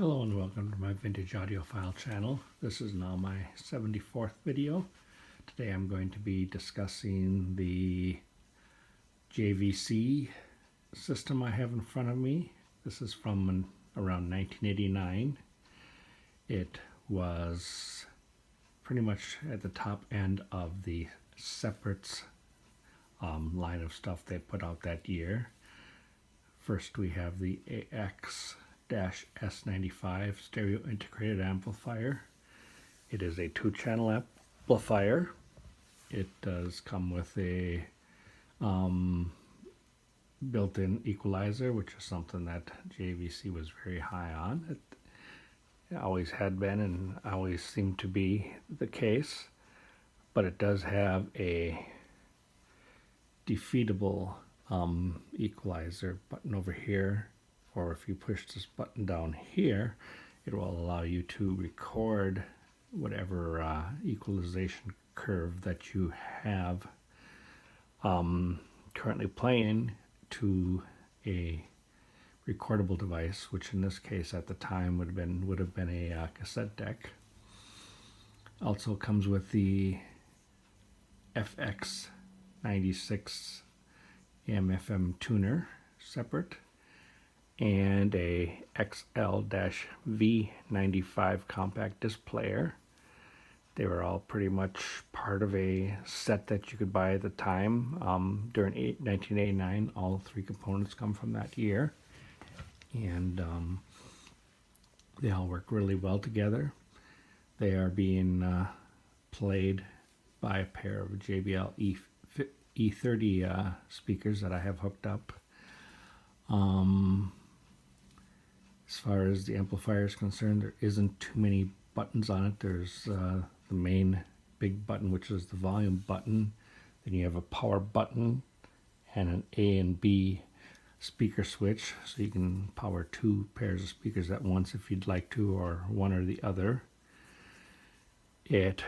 Hello and welcome to my vintage audiophile channel. This is now my 74th video. Today I'm going to be discussing the JVC system I have in front of me. This is from around 1989. It was pretty much at the top end of the separates line of stuff they put out that year. First we have the AX-S95 stereo integrated amplifier. It is a 2-channel amplifier. It does come with a built-in equalizer, which is something that JVC was very high on. It always had been and always seemed to be the case, but it does have a defeatable equalizer button over here, or if you push this button down here, it will allow you to record whatever equalization curve that you have currently playing to a recordable device, which in this case at the time would have been a cassette deck. Also comes with the FX-96 AM/FM tuner separate, and a XL-V95 compact disc player. They were all pretty much part of a set that you could buy at the time. During 1989, all 3 components come from that year, and they all work really well together. They are being played by a pair of JBL E30 speakers that I have hooked up. As far as the amplifier is concerned, there isn't too many buttons on it. There's the main big button, which is the volume button. Then you have a power button and an A and B speaker switch, so you can power 2 pairs of speakers at once if you'd like to, or one or the other. It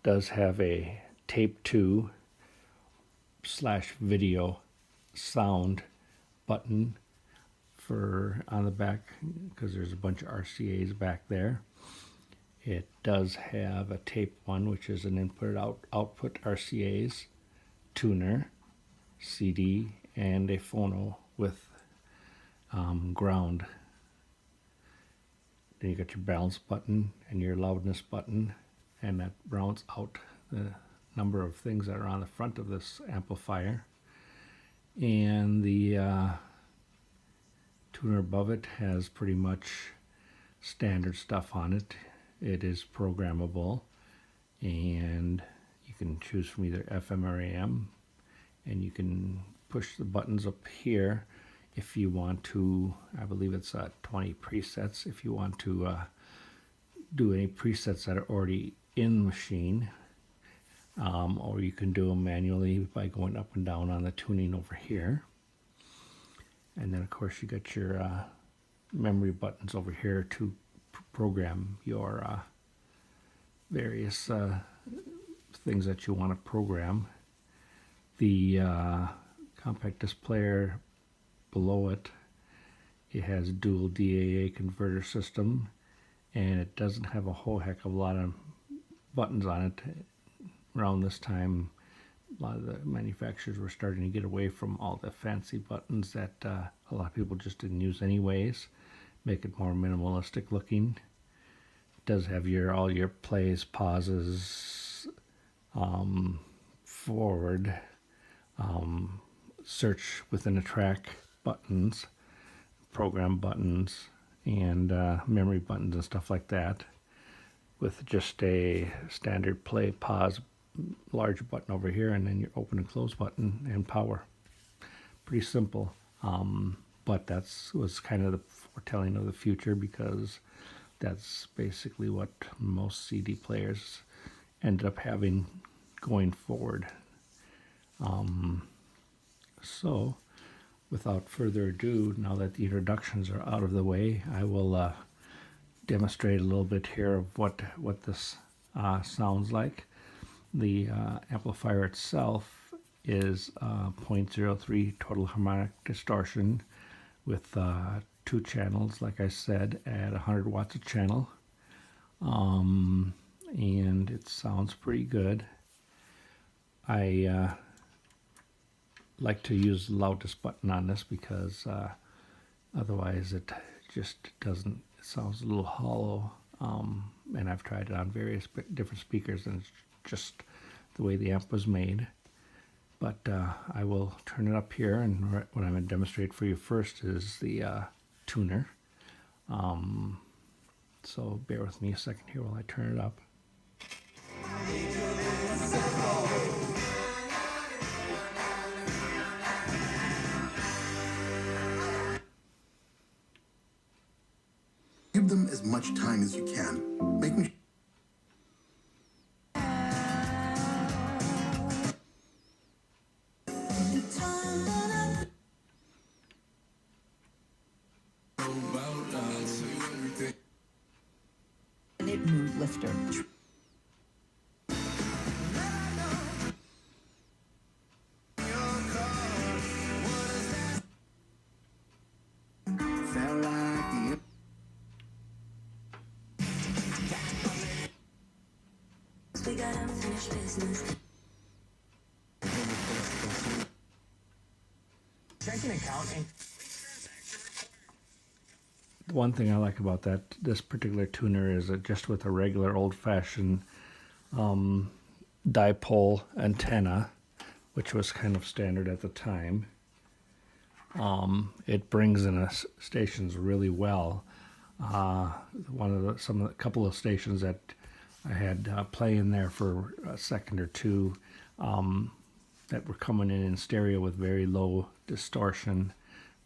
does have a tape 2/video sound button for on the back, because there's a bunch of RCAs back there. It does have a tape 1, which is an output RCAs, tuner, CD, and a phono with ground. Then you got your balance button and your loudness button, and that rounds out the number of things that are on the front of this amplifier. And the tuner above it has pretty much standard stuff on it. It is programmable, and you can choose from either FM or AM, and you can push the buttons up here if you want to. I believe it's 20 presets if you want to do any presets that are already in the machine, or you can do them manually by going up and down on the tuning over here. And then of course you got your memory buttons over here to program your various things that you want to program. The compact disc player below it, it has dual DAA converter system, and it doesn't have a whole heck of a lot of buttons on it. Around this time, a lot of the manufacturers were starting to get away from all the fancy buttons that a lot of people just didn't use anyways, make it more minimalistic looking. It does have all your plays, pauses, forward, search within a track buttons, program buttons, and memory buttons and stuff like that, with just a standard play, pause, large button over here, and then your open and close button and power. Pretty simple, but that was kind of the foretelling of the future, because that's basically what most CD players ended up having going forward. So without further ado, now that the introductions are out of the way, I will demonstrate a little bit here of what this sounds like. The amplifier itself is 0.03 total harmonic distortion with 2 channels, like I said, at 100 watts a channel. And it sounds pretty good. I like to use the loudest button on this because otherwise it just doesn't, it sounds a little hollow. And I've tried it on various different speakers, and it's just the way the amp was made. But I will turn it up here, and what I'm going to demonstrate for you first is the tuner. So bear with me a second here while I turn it up. Give them as much time as you can. Make me mood lifter. We got unfinished business. Checking accounting. The one thing I like about this particular tuner is that just with a regular old-fashioned dipole antenna, which was kind of standard at the time, it brings in stations really well. A couple of stations that I had play in there for a second or two that were coming in stereo with very low distortion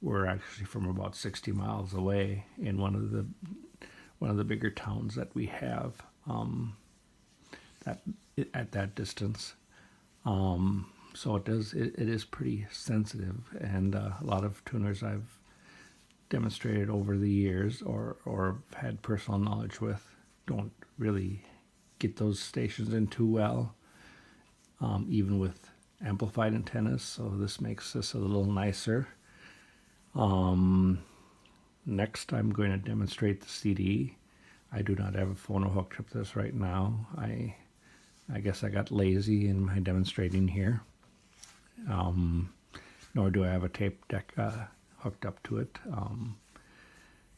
were actually from about 60 miles away in one of the bigger towns that we have at that distance. So it is pretty sensitive, and a lot of tuners I've demonstrated over the years or had personal knowledge with don't really get those stations in too well, even with amplified antennas. So this makes this a little nicer. Next, I'm going to demonstrate the CD. I do not have a phono hooked up to this right now. I guess I got lazy in my demonstrating here. Nor do I have a tape deck hooked up to it.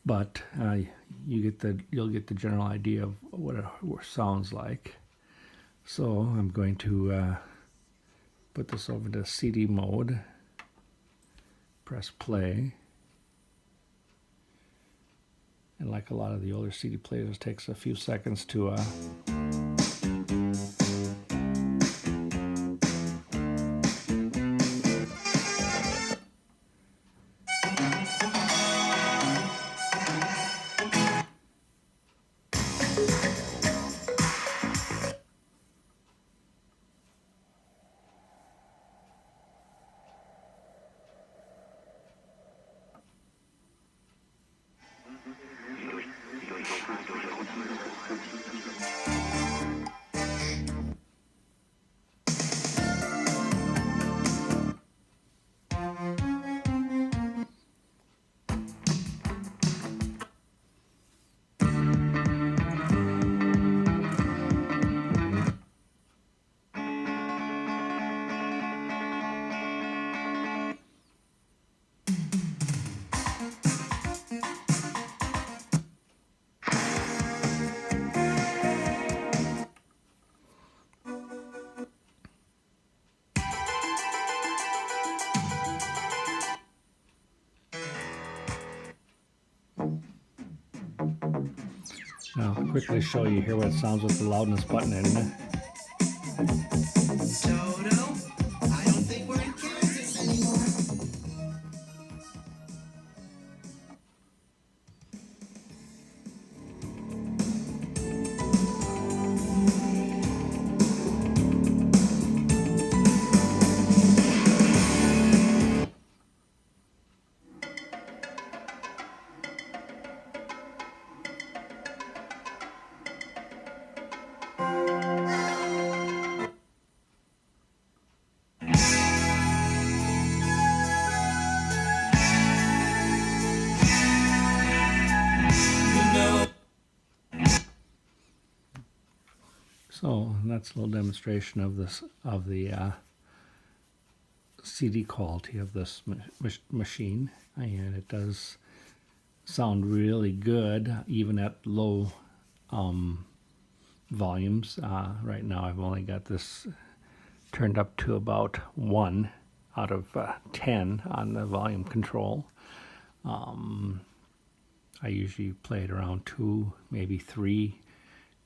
But you'll get the general idea of what it sounds like. So I'm going to put this over to CD mode. Press play. And like a lot of the older CD players, it takes a few seconds to Now, I'll quickly show you here what it sounds with the loudness button in it. I don't think we're in Kansas anymore. So that's a little demonstration of the CD quality of this machine, and it does sound really good even at low volumes. Right now I've only got this turned up to about 1 out of 10 on the volume control. I usually play it around 2, maybe 3,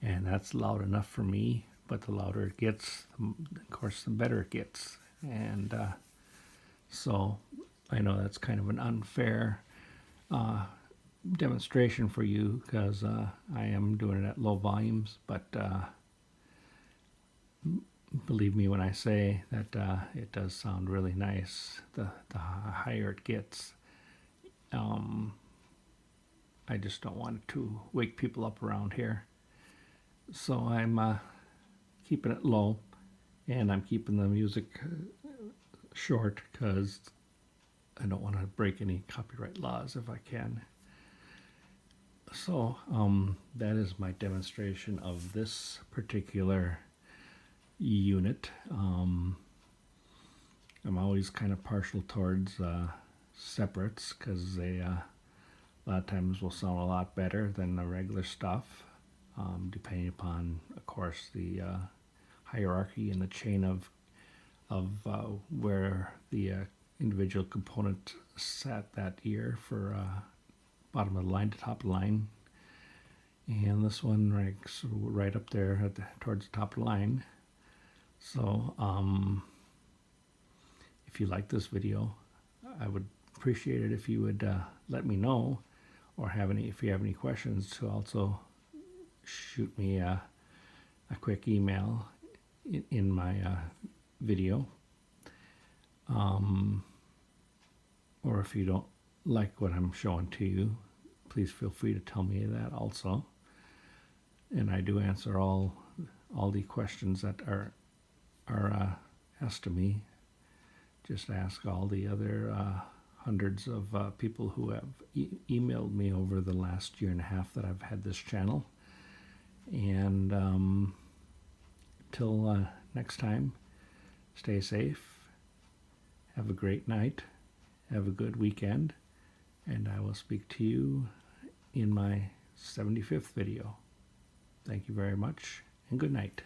and that's loud enough for me. But the louder it gets, of course, the better it gets. And so I know that's kind of an unfair demonstration for you, because I am doing it at low volumes, but believe me when I say that it does sound really nice the higher it gets. I just don't want it to wake people up around here, so I'm keeping it low, and I'm keeping the music short because I don't want to break any copyright laws if I can. So that is my demonstration of this particular unit. I'm always kind of partial towards separates, because they a lot of times will sound a lot better than the regular stuff, depending upon, of course, the hierarchy and the chain of where the individual component sat that year for bottom of the line to top of the line. And this one ranks right up there towards the top of the line. So if you like this video, I would appreciate it if you would let me know, or if you have any questions, to also shoot me a quick email in my video. Or if you don't like what I'm showing to you, please feel free to tell me that also. And I do answer all the questions that are asked to me. Just ask all the other hundreds of people who have emailed me over the last year and a half that I've had this channel. And till next time, stay safe, have a great night, have a good weekend, and I will speak to you in my 75th video. Thank you very much, and good night.